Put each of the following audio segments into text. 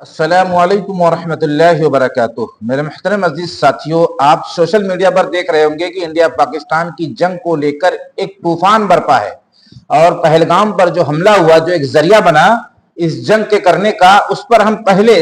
अस्सलामुअलैकुम वरहमतुल्लाहि वबरकातुह। मेरे मुहतरम अजीज साथियों, आप सोशल मीडिया पर देख रहे होंगे कि इंडिया पाकिस्तान की जंग को लेकर एक तूफान बरपा है और पहलगाम पर जो हमला हुआ, जो एक जरिया बना इस जंग के करने का, उस पर हम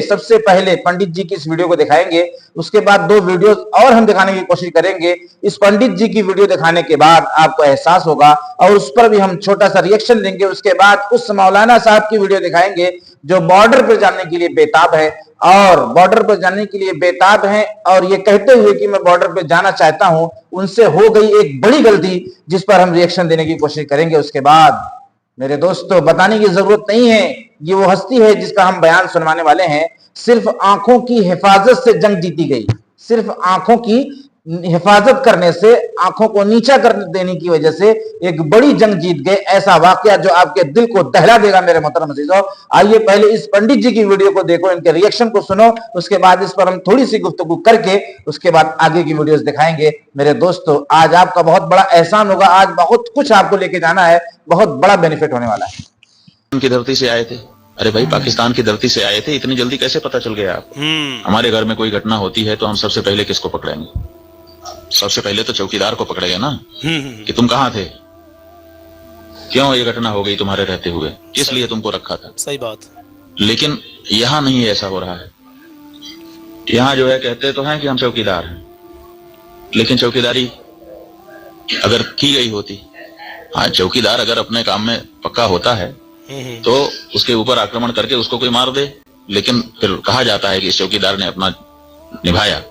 सबसे पहले पंडित जी की इस वीडियो को दिखाएंगे। उसके बाद दो वीडियो और हम दिखाने की कोशिश करेंगे। इस पंडित जी की वीडियो दिखाने के बाद आपको एहसास होगा और उस पर भी हम छोटा सा रिएक्शन देंगे। उसके बाद उस मौलाना साहब की वीडियो दिखाएंगे जो बॉर्डर पर जाने के लिए बेताब है और बॉर्डर पर जाने के लिए बेताब हैं और ये कहते हुए कि मैं बॉर्डर पर जाना चाहता हूं, उनसे हो गई एक बड़ी गलती जिस पर हम रिएक्शन देने की कोशिश करेंगे। उसके बाद मेरे दोस्तों, बताने की जरूरत नहीं है, ये वो हस्ती है जिसका हम बयान सुनवाने वाले हैं। सिर्फ आंखों की हिफाजत से जंग जीती गई, सिर्फ आंखों की हिफाजत करने से, आंखों को नीचा कर देने की वजह से एक बड़ी जंग जीत गए। ऐसा वाकया जो आपके दिल को दहला देगा मेरे मोहतरम अजीजों। आइए पहले इस पंडित जी की वीडियो को देखो, इनके रिएक्शन को सुनो, उसके बाद इस पर हम थोड़ी सी गुफ्तगू करके उसके बाद आगे की वीडियोस दिखाएंगे। मेरे दोस्तों, आज आपका बहुत बड़ा एहसान होगा, आज बहुत कुछ आपको लेके जाना है, बहुत बड़ा बेनिफिट होने वाला है। की धरती से आए थे। अरे भाई, पाकिस्तान की धरती से आए थे, इतनी जल्दी कैसे पता चल गया आप? हमारे घर में कोई घटना होती है तो हम सबसे पहले किसको पकड़ेंगे? सबसे पहले तो चौकीदार को पकड़ेंगे ना, कि तुम कहाँ थे, क्यों ये घटना हो गई तुम्हारे रहते हुए, किस लिए तुमको रखा था। सही बात। लेकिन यहाँ नहीं ऐसा हो रहा है। यहाँ जो है, कहते तो हैं कि हम चौकीदार हैं, लेकिन चौकीदारी अगर की गई होती, हाँ, चौकीदार अगर अपने काम में पक्का होता है तो उसके ऊपर आक्रमण करके उसको कोई मार दे, लेकिन फिर कहा जाता है कि इस चौकीदार ने अपना निभाया।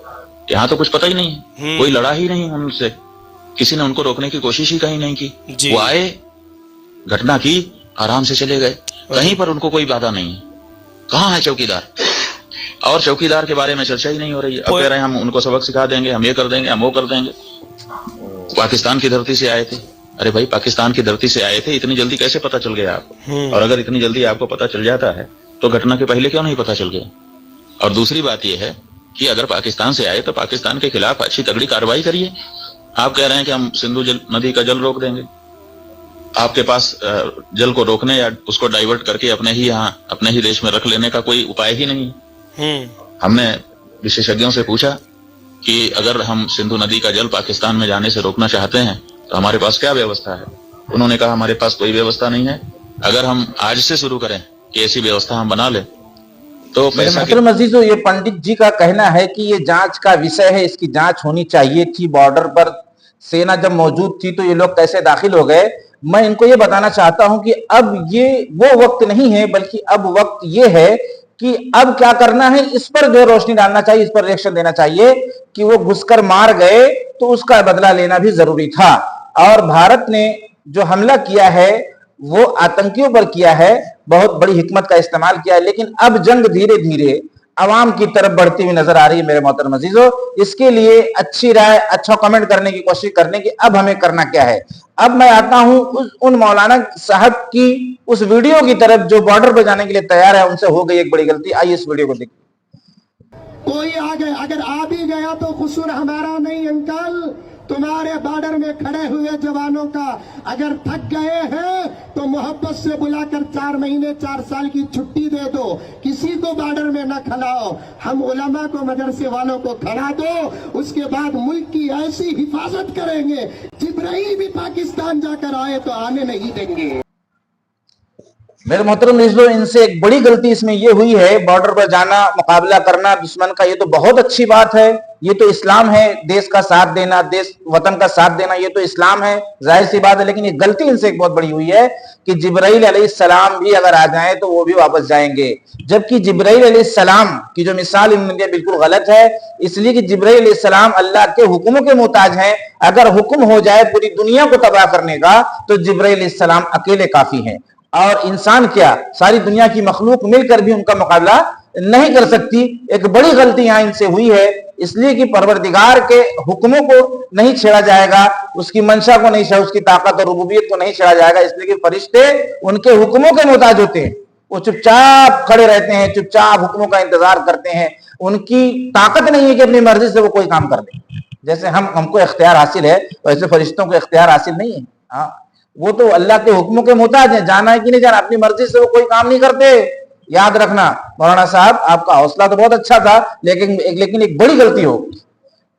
यहाँ तो कुछ पता ही नहीं है, कोई लड़ा ही नहीं उनसे, किसी ने उनको रोकने की कोशिश ही कहीं नहीं की। वो आए, घटना की, आराम से चले गए, कहीं पर उनको कोई बाधा नहीं है। कहाँ है चौकीदार? और चौकीदार के बारे में चर्चा ही नहीं हो रही है। अब कह रहे हैं हम उनको सबक सिखा देंगे, हम ये कर देंगे, हम वो कर देंगे। पाकिस्तान की धरती से आए थे। अरे भाई, पाकिस्तान की धरती से आए थे, इतनी जल्दी कैसे पता चल गया आपको? और अगर इतनी जल्दी आपको पता चल जाता है तो घटना के पहले क्यों नहीं पता चल गया? और दूसरी बात यह है कि अगर पाकिस्तान से आए तो पाकिस्तान के खिलाफ अच्छी तगड़ी कार्रवाई करिए। आप कह रहे हैं कि हम सिंधु नदी का जल रोक देंगे। आपके पास जल को रोकने या उसको डाइवर्ट करके अपने ही यहाँ, अपने ही देश में रख लेने का कोई उपाय ही नहीं। हमने विशेषज्ञों से पूछा कि अगर हम सिंधु नदी का जल पाकिस्तान में जाने से रोकना चाहते हैं तो हमारे पास क्या व्यवस्था है? उन्होंने कहा हमारे पास कोई व्यवस्था नहीं है। अगर हम आज से शुरू करें कि ऐसी व्यवस्था हम बना लें तो पैसा अजीजों, ये पंडित जी का कहना है कि ये जांच का विषय है, इसकी जांच होनी चाहिए थी। बॉर्डर पर सेना जब मौजूद थी तो ये लोग कैसे दाखिल हो गए? मैं इनको ये बताना चाहता हूं कि अब ये वो वक्त नहीं है, बल्कि अब वक्त ये है कि अब क्या करना है, इस पर जो रोशनी डालना चाहिए, इस पर रिएक्शन देना चाहिए कि वो घुसकर मार गए तो उसका बदला लेना भी जरूरी था। और भारत ने जो हमला किया है वो आतंकियों पर किया है, बहुत बड़ी हिकमत का इस्तेमाल किया है। लेकिन अब जंग धीरे धीरे आवाम की तरफ बढ़ती हुई नजर आ रही है मेरे मोहतरम अजीजों। इसके लिए अच्छी राय, अच्छा कमेंट करने की कोशिश करने की अब हमें करना क्या है। अब मैं आता हूं उन मौलाना साहब की उस वीडियो की तरफ जो बॉर्डर पर जाने के लिए तैयार है, उनसे हो गई एक बड़ी गलती। आइए इस वीडियो को देखिए। कोई आ गए, अगर आ भी गया तो कसूर हमारा नहीं अंकल, तुम्हारे बॉर्डर में खड़े हुए जवानों का। अगर थक गए हैं तो मोहब्बत से बुलाकर 4 महीने 4 साल की छुट्टी दे दो, किसी को बॉर्डर में न खड़ाओ। हम उलमा को, मदरसे वालों को खड़ा दो, उसके बाद मुल्क की ऐसी हिफाजत करेंगे, जिब्राइल भी पाकिस्तान जाकर आए तो आने नहीं देंगे। मेरे मोहतरम अजीजों, इनसे एक बड़ी गलती इसमें यह हुई है, बॉर्डर पर जाना, मुकाबला करना दुश्मन का, ये तो बहुत अच्छी बात है, ये तो इस्लाम है। देश का साथ देना, देश वतन का साथ देना, ये तो इस्लाम है, जाहिर सी बात है। लेकिन ये गलती इनसे एक बहुत बड़ी हुई है कि जिब्राइल अलैहिस्सलाम भी अगर आ जाएं तो वो भी वापस जाएंगे, जबकि जिब्राइल अलैहिस्सलाम की जो मिसाल इन्होंने दी बिल्कुल गलत है। इसलिए कि जिब्राइल अलैहिस्सलाम अल्लाह के हुक्मों के मोहताज हैं। अगर हुक्म हो जाए पूरी दुनिया को तबाह करने का तो जिब्राइल अलैहिस्सलाम अकेले काफी हैं, और इंसान क्या, सारी दुनिया की मखलूक मिलकर भी उनका मुकाबला नहीं कर सकती। एक बड़ी गलती यहां इनसे हुई है, इसलिए कि परवरदिगार के हुक्मों को नहीं छेड़ा जाएगा, उसकी मंशा को नहीं छेड़ा, उसकी ताकत और रुबूबियत को नहीं छेड़ा जाएगा। इसलिए कि फरिश्ते उनके हुक्मों के मोहताज होते हैं, वो चुपचाप खड़े रहते हैं, चुपचाप हुक्मों का इंतजार करते हैं। उनकी ताकत नहीं है कि अपनी मर्जी से वो कोई काम कर दे। जैसे हमको इख्तियार हासिल है, वैसे फरिश्तों को इख्तियार हासिल नहीं है। हाँ, वो तो अल्लाह के हुक्मों के मोहताज हैं, जाना है कि नहीं जाना, अपनी मर्जी से वो कोई काम नहीं करते। याद रखना मौलाना साहब, आपका हौसला तो बहुत अच्छा था, लेकिन एक बड़ी गलती होगी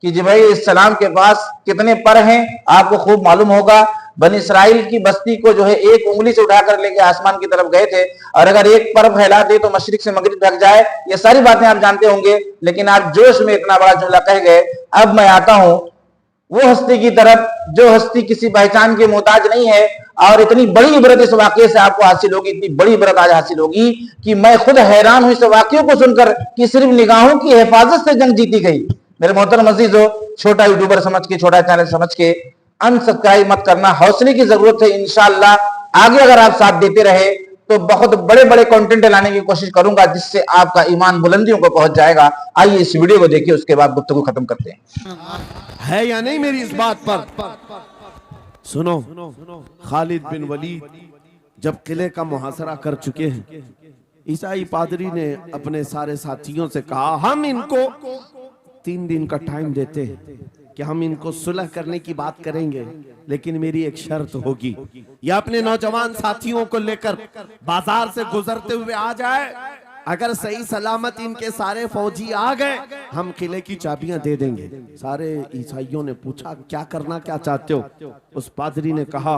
कि जी भाई इस सलाम के पास कितने पर हैं आपको खूब मालूम होगा। बनी इसराइल की बस्ती को जो है एक उंगली से उठाकर लेके आसमान की तरफ गए थे, और अगर एक पर फैला दे तो मशरिक से मगरिब ढक जाए। ये सारी बातें आप जानते होंगे, लेकिन आप जोश में इतना बड़ा जुमला कह गए। अब मैं आता हूं वो हस्ती की तरफ जो हस्ती किसी पहचान के मोहताज नहीं है, और इतनी बड़ी इबरत इस वाकये से आपको हासिल होगी, इतनी बड़ी इबरत आज हासिल होगी कि मैं खुद हैरान हूं इस वाकये को सुनकर कि सिर्फ निगाहों की हिफाजत से जंग जीती गई। मेरे मोहतरम अजीजों, छोटा यूट्यूबर समझ के, छोटा चैनल समझ के अनसब्सक्राइब मत करना, हौसले की जरूरत है। इंशाअल्लाह आगे अगर आप साथ देते रहे तो बहुत बड़े बड़े कंटेंट लाने की कोशिश करूंगा, जिससे आपका ईमान बुलंदियों को पहुंच जाएगा। आइए इस वीडियो को देखिए, उसके बाद गुफ्तगू खत्म करते हैं। है या नहीं मेरी इस बात पर? सुनो, खालिद बिन वलीद जब किले का मुहासरा कर चुके हैं, ईसाई पादरी ने अपने सारे साथियों से कहा हम इनको 3 दिन का टाइम देते हैं कि हम इनको सुलह करने की बात करेंगे, लेकिन मेरी एक शर्त होगी, या अपने नौजवान साथियों को लेकर बाजार से गुजरते हुए आ जाए, अगर सही सलामत इनके सारे फौजी आ गए हम किले की चाबियां दे देंगे। सारे ईसाइयों ने पूछा क्या करना, क्या चाहते हो? उस पादरी ने कहा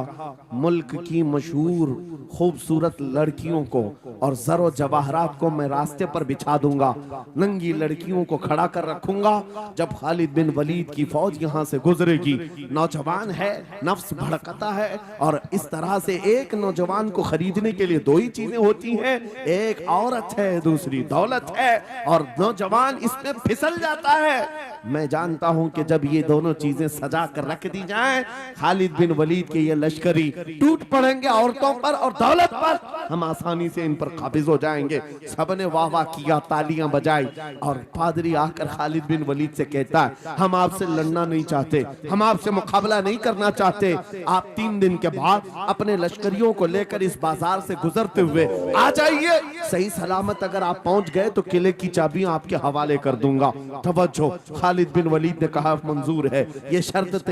मुल्क की मशहूर खूबसूरत लड़कियों को और जरो जवाहरात को मैं रास्ते पर बिछा दूंगा, नंगी लड़कियों को खड़ा कर रखूंगा। जब खालिद बिन वलीद की फौज यहाँ से गुजरेगी, नौजवान है, नफ्स भड़कता है, और इस तरह से एक नौजवान को खरीदने के लिए 2 ही चीजें होती हैं, एक औरत है, दूसरी दौलत है, और नौजवान इसमें फिसल जाता है। मैं जानता हूं कि जब ये दोनों चीजें सजा कर रख दी जाएं, खालिद बिन वलीद के ये लश्करी टूट पड़ेंगे औरतों पर और दौलत पर, हम आसानी से इन पर काबिज हो जाएंगे। सबने वाह वाह किया, तालियां बजाई, और पादरी आकर खालिद बिन वलीद से कहता है हम आपसे लड़ना नहीं चाहते, हम आपसे मुकाबला नहीं करना चाहते, आप 3 दिन के बाद अपने लश्करियों को लेकर इस बाजार से गुजरते हुए आ जाइए, सही सलामत अगर आप पहुंच गए तो किले की चाबियां आपके हवाले कर दूंगा। तवज्जो, खालिद बिन वलीद ने कहा मंजूर है, ये शर्त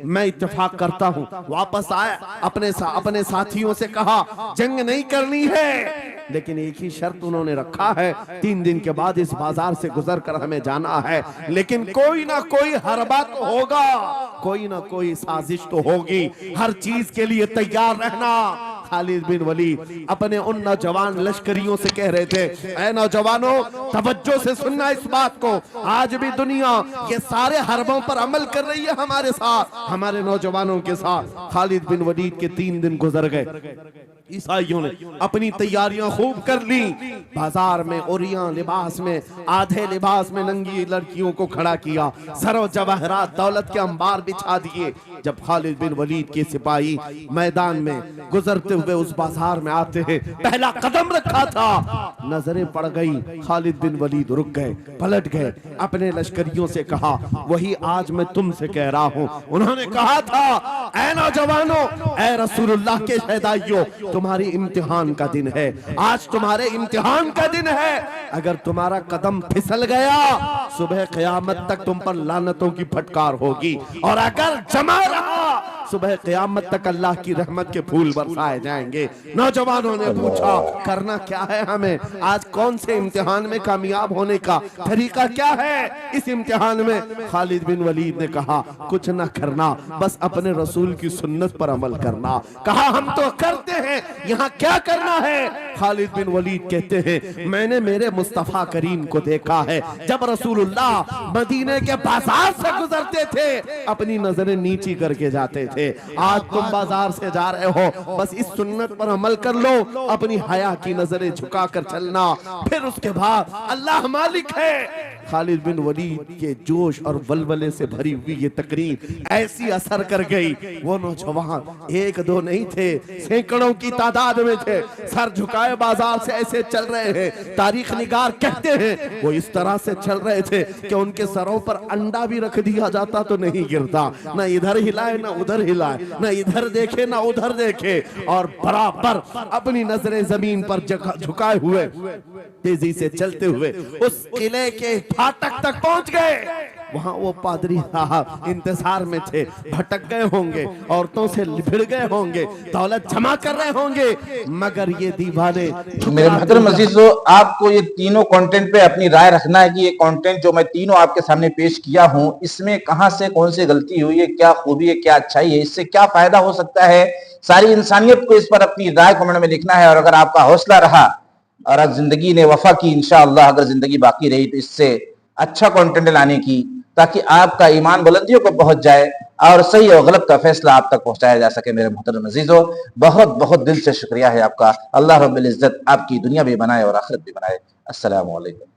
मैं इत्तेफाक करता हूं। वापस आए, अपने साथियों से कहा जंग नहीं करनी है, लेकिन एक ही शर्त उन्होंने रखा है, 3 दिन के बाद इस बाजार से गुजर कर हमें जाना है, लेकिन कोई ना कोई हरबा तो होगा, कोई ना कोई साजिश तो होगी, हर चीज के लिए तैयार रहना। खालिद बिन वलीद अपने उन नौजवान लश्करियों से कह रहे थे, ऐ नौजवानों तवज्जो से सुनना इस बात को, आज भी दुनिया ये सारे हरबों पर अमल कर रही है हमारे साथ, हमारे नौजवानों के साथ। खालिद बिन वलीद के 3 दिन गुजर गए, ईसाइयों ने अपनी तैयारियां खूब कर ली, बाजार में ओरियां लिबास में, आधे लिबास में नंगी लड़कियों को खड़ा किया, सरो जवाहरात दौलत के अंबार बिछा दिए। जब खालिद बिन वलीद के सिपाही मैदान में गुजरते हुए उस बाजार में आते हैं, पहला कदम रखा था, नजरें पड़ गई, खालिद बिन वलीद रुक गए, पलट गए, अपने लश्करियों से कहा वही आज मैं तुमसे कह रहा हूं। उन्होंने कहा था ऐ नौजवानों, ऐ रसूलुल्लाह के शहदाइयों, तुम्हारी इम्तिहान का दिन है, आज तुम्हारे इम्तिहान का दिन है, अगर तुम्हारा कदम फिसल गया सुबह क़यामत तक तुम पर लानतों की फटकार होगी, और अगर जमा रहा सुबह क़यामत तक अल्लाह की रहमत के फूल बरसाए जाएंगे। नौजवानों ने पूछा करना क्या है हमें, आज कौन से इम्तिहान में कामयाब होने का तरीका क्या है इस इम्तिहान में? खालिद बिन वलीद ने कहा कुछ ना करना, बस अपने रसूल की सुन्नत पर अमल करना। कहा हम तो करते हैं, यहाँ क्या करना है? खालिद बिन वलीद कहते हैं मैंने मेरे मुस्तफा करीम को देखा है, जब रसूलुल्लाह मदीने के बाजार से गुजरते थे अपनी नजरें नीची करके जाते थे, आज तुम बाजार से जा रहे हो, बस इस सुन्नत पर अमल कर लो, अपनी हया की नजरें झुकाकर चलना, फिर उसके बाद अल्लाह मालिक है। खालिद बिन वलीद के जोश और वलवले से भरी हुई ये तकरीर ऐसी असर कर गई, वो नौजवान 1-2 नहीं थे, सैकड़ों की तादाद में थे, सर झुकाए बाजार से ऐसे चल रहे हैं। तारीख निगार कहते हैं वो इस तरह से चल रहे थे कि उनके सरों पर अंडा भी रख दिया जाता तो नहीं गिरता, ना इधर हिलाए ना उधर हिलाए, ना इधर देखे ना उधर देखे, और बराबर अपनी नजरें जमीन पर झुकाए हुए तेजी से चलते हुए उस किले के फाटक तक पहुंच गए। वहां वो पादरी साहब इंतजार में थे, भटक गए होंगे, औरतों से भिड़ गए होंगे, दौलत जमा कर रहे होंगे, मगर ये दीवाने मेरे मोहतरम अजीजों, आपको ये तीनों कंटेंट पे अपनी राय रखना है कि ये कंटेंट जो मैं तीनों आपके सामने पेश किया हूं, इसमें कहां से कौन सी गलती हुई है, क्या खूबी है, क्या अच्छाई है, इससे क्या फायदा हो सकता है। सारी इंसानियत को इस पर अपनी राय कमेंट में लिखना है। और अगर आपका हौसला रहा और अगर जिंदगी ने वफा की, इंशाअल्लाह अगर जिंदगी बाकी रही तो इससे अच्छा कंटेंट लाने की, ताकि आपका ईमान बुलंदियों को पहुंच जाए और सही और गलत का फैसला आप तक पहुंचाया जा सके। मेरे मोहतरम अजीजों, बहुत बहुत दिल से शुक्रिया है आपका। अल्लाह रब्बुल इज्जत आपकी दुनिया भी बनाए और आखिरत भी बनाए। अस्सलामु अलैकुम।